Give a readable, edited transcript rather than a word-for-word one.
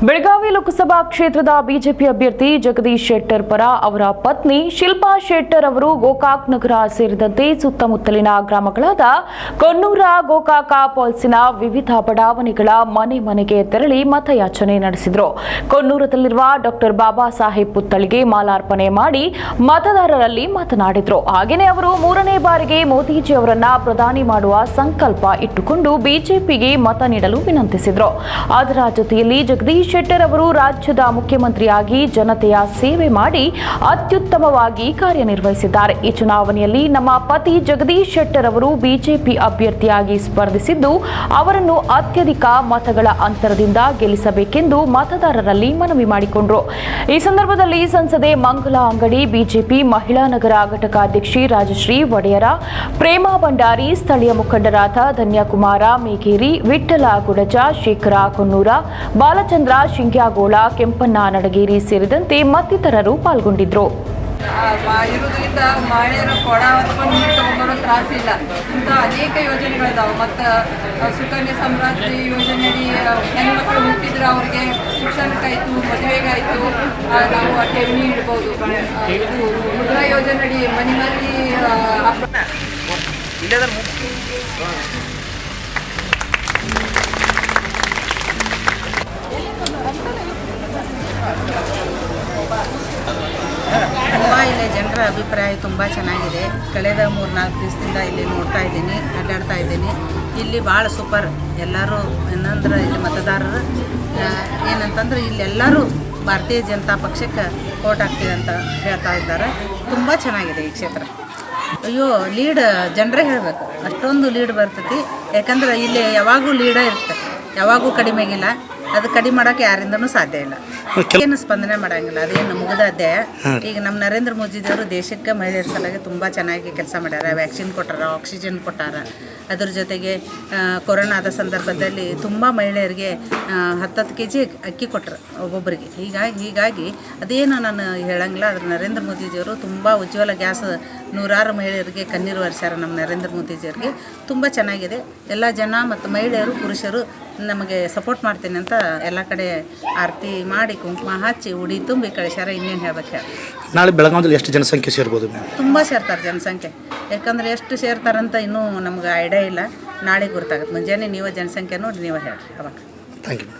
ಬೆಳಗಾವಿ ಲೋಕಸಭಾ ಕ್ಷೇತ್ರದ ಬಿಜೆಪಿ ಅಭ್ಯರ್ಥಿ ಜಗದೀಶ್ ಶೆಟ್ಟರ್ ಪರ ಅವರ ಪತ್ನಿ ಶಿಲ್ಪಾ ಶೆಟ್ಟರ್ ಅವರು ಗೋಕಾಕ್ ನಗರ ಸೇರಿದಂತೆ ಸುತ್ತಮುತ್ತಲಿನ ಗ್ರಾಮಗಳಾದ ಕೊನ್ನೂರ ಗೋಕಾಕ ಪಾಲ್ಸಿನ ವಿವಿಧ ಬಡಾವಣೆಗಳ ಮನೆ ಮನೆಗೆ ತೆರಳಿ ಮತಯಾಚನೆ ನಡೆಸಿದರು. ಕೊನ್ನೂರದಲ್ಲಿರುವ ಡಾಕ್ಟರ್ ಬಾಬಾ ಸಾಹೇಬ್ ಪುತ್ಥಳಿಗೆ ಮಾಲಾರ್ಪಣೆ ಮಾಡಿ ಮತದಾರರಲ್ಲಿ ಮಾತನಾಡಿದರು. ಹಾಗೆಯೇ ಅವರು ಮೂರನೇ ಬಾರಿಗೆ ಮೋದಿಜಿ ಅವರನ್ನ ಪ್ರಧಾನಿ ಮಾಡುವ ಸಂಕಲ್ಪ ಇಟ್ಟುಕೊಂಡು ಬಿಜೆಪಿಗೆ ಮತ ನೀಡಲು ವಿನಂತಿಸಿದರು. ಅದರ ಜೊತೆಯಲ್ಲಿ ಜಗದೀಶ್ ಶೆಟ್ಟರ್ ಅವರು ರಾಜ್ಯದ ಮುಖ್ಯಮಂತ್ರಿಯಾಗಿ ಜನತೆಯ ಸೇವೆ ಮಾಡಿ ಅತ್ಯುತ್ತಮವಾಗಿ ಕಾರ್ಯನಿರ್ವಹಿಸಿದ್ದಾರೆ. ಈ ಚುನಾವಣೆಯಲ್ಲಿ ನಮ್ಮ ಪತಿ ಜಗದೀಶ್ ಶೆಟ್ಟರ್ ಅವರು ಬಿಜೆಪಿ ಅಭ್ಯರ್ಥಿಯಾಗಿ ಸ್ಪರ್ಧಿಸಿದ್ದು ಅವರನ್ನು ಅತ್ಯಧಿಕ ಮತಗಳ ಅಂತರದಿಂದ ಗೆಲ್ಲಿಸಬೇಕೆಂದು ಮತದಾರರಲ್ಲಿ ಮನವಿ ಮಾಡಿಕೊಂಡರು. ಈ ಸಂದರ್ಭದಲ್ಲಿ ಸಂಸದೆ ಮಂಗಲಾ ಅಂಗಡಿ, ಬಿಜೆಪಿ ಮಹಿಳಾ ನಗರ ಘಟಕ ಅಧ್ಯಕ್ಷೆ ರಾಜಶ್ರೀ ಒಡೆಯರ, ಪ್ರೇಮಾ ಭಂಡಾರಿ, ಸ್ಥಳೀಯ ಮುಖಂಡರಾದ ಧನ್ಯಕುಮಾರ ಮೇಗೇರಿ, ವಿಠ್ಠಲ ಗುಡಜ, ಶೇಖರ ಕೊನ್ನೂರ, ಬಾಲಚಂದ್ರ ಶಿಂಗ್ಯಾಗೋಳ, ಕೆಂಪಣ್ಣ ನಡಗೇರಿ ಸೇರಿದಂತೆ ಮತ್ತಿತರರು ಪಾಲ್ಗೊಂಡಿದ್ದರು. ಇರೋದ್ರಿಂದ ಮಹಿಳೆಯರು ಕೊಡ ಹೊತ್ಕೊಂಡು ನೀರು ತೊಗೊಂಡ್ಬರೋ ತ್ರಾಸಿಲ್ಲ. ಇಂಥ ಅನೇಕ ಯೋಜನೆಗಳಿದಾವೆ. ಮತ್ತು ಸುಕನ್ಯಾ ಸಮೃದ್ಧಿ ಯೋಜನೆಯಡಿ ಹೆಣ್ಮಕ್ಳು ಹುಟ್ಟಿದ್ರೆ ಅವ್ರಿಗೆ ಶಿಕ್ಷಣಕ್ಕಾಯಿತು, ಮದುವೆಗಾಯಿತು ನಾವು ಠೇವಣಿ ಇಡ್ಬೋದು. ಮುದ್ರಾ ಯೋಜನೆಯಡಿ ಮನೆ ತುಂಬ ಇಲ್ಲಿ ಜನರ ಅಭಿಪ್ರಾಯ ತುಂಬ ಚೆನ್ನಾಗಿದೆ. ಕಳೆದ 3-4 ದಿವಸದಿಂದ ಇಲ್ಲಿ ನೋಡ್ತಾ ಇದ್ದೀನಿ, ಅಡ್ಡಾಡ್ತಾ ಇದ್ದೀನಿ. ಇಲ್ಲಿ ಭಾಳ ಸೂಪರ್. ಎಲ್ಲರೂ ಏನಂದ್ರೆ ಇಲ್ಲಿ ಮತದಾರರು ಏನಂತಂದ್ರೆ ಇಲ್ಲೆಲ್ಲರೂ ಭಾರತೀಯ ಜನತಾ ಪಕ್ಷಕ್ಕೆ ವೋಟ್ ಹಾಕ್ತೀವಿ ಅಂತ ಹೇಳ್ತಾ ಇದ್ದಾರೆ. ತುಂಬ ಚೆನ್ನಾಗಿದೆ ಈ ಕ್ಷೇತ್ರ. ಅಯ್ಯೋ, ಲೀಡ್ ಜನರೇ ಹೇಳಬೇಕು, ಅಷ್ಟೊಂದು ಲೀಡ್ ಬರ್ತೈತಿ. ಯಾಕಂದ್ರೆ ಇಲ್ಲಿ ಯಾವಾಗೂ ಲೀಡ ಇರುತ್ತೆ, ಯಾವಾಗೂ ಕಡಿಮೆಗಿಲ್ಲ. ಅದು ಕಡಿಮೆ ಮಾಡೋಕ್ಕೆ ಯಾರಿಂದನೂ ಸಾಧ್ಯ ಇಲ್ಲ. ಏನು ಸ್ಪಂದನೆ ಮಾಡೋಂಗಿಲ್ಲ, ಅದೇನು ಮುಗಿದ ಅಧ್ಯಾಯ. ಈಗ ನಮ್ಮ ನರೇಂದ್ರ ಮೋದಿಯವರು ದೇಶಕ್ಕೆ ಮಹಿಳೆಯರ ಸಲುವಾಗಿ ತುಂಬ ಚೆನ್ನಾಗಿ ಕೆಲಸ ಮಾಡ್ಯಾರ. ವ್ಯಾಕ್ಸಿನ್ ಕೊಟ್ಟಾರ, ಆಕ್ಸಿಜನ್ ಕೊಟ್ಟಾರ. ಅದ್ರ ಜೊತೆಗೆ ಕೊರೋನಾದ ಸಂದರ್ಭದಲ್ಲಿ ತುಂಬ ಮಹಿಳೆಯರಿಗೆ 10 kg ಅಕ್ಕಿ ಕೊಟ್ಟರು ಒಬ್ಬೊಬ್ಬರಿಗೆ. ಹೀಗಾಗಿ ಅದೇನು ನಾನು ಹೇಳಂಗಿಲ್ಲ. ಅದ್ರ ನರೇಂದ್ರ ಮೋದಿಜಿಯವರು ತುಂಬ ಉಜ್ವಲ ಗ್ಯಾಸ್ ನೂರಾರು ಮಹಿಳೆಯರಿಗೆ ಕಣ್ಣೀರು ಒರೆಸ್ಯಾರ. ನಮ್ಮ ನರೇಂದ್ರ ಮೋದಿಜಿಯವರಿಗೆ ತುಂಬ ಚೆನ್ನಾಗಿದೆ. ಎಲ್ಲ ಜನ ಮತ್ತು ಮಹಿಳೆಯರು, ಪುರುಷರು ನಮಗೆ ಸಪೋರ್ಟ್ ಮಾಡ್ತೀನಿ ಅಂತ ಎಲ್ಲ ಕಡೆ ಆರತಿ ಮಾಡಿ ಕುಂಕುಮ ಹಚ್ಚಿ ಉಡಿ ತುಂಬಿ ಕಳಿಸ್ಯಾರ. ಇನ್ನೇನು ಹೇಳ್ಬೇಕು ಹೇಳಿ. ನಾಳೆ ಬೆಳಗಾವಿಯಲ್ಲಿ ಎಷ್ಟು ಜನಸಂಖ್ಯೆ ಸೇರ್ಬೋದು? ತುಂಬ ಸೇರ್ತಾರೆ ಜನಸಂಖ್ಯೆ. ಯಾಕಂದರೆ ಎಷ್ಟು ಸೇರ್ತಾರಂತ ಇನ್ನೂ ನಮ್ಗೆ ಐಡಿಯಾ ಇಲ್ಲ. ನಾಳೆ ಗೊತ್ತಾಗುತ್ತೆ. ಮುಂಜಾನೆ ನೀವು ಜನಸಂಖ್ಯೆ ನೋಡಿ ನೀವು ಹೇಳ್ರಿ ಅವಾಗ. Thank you.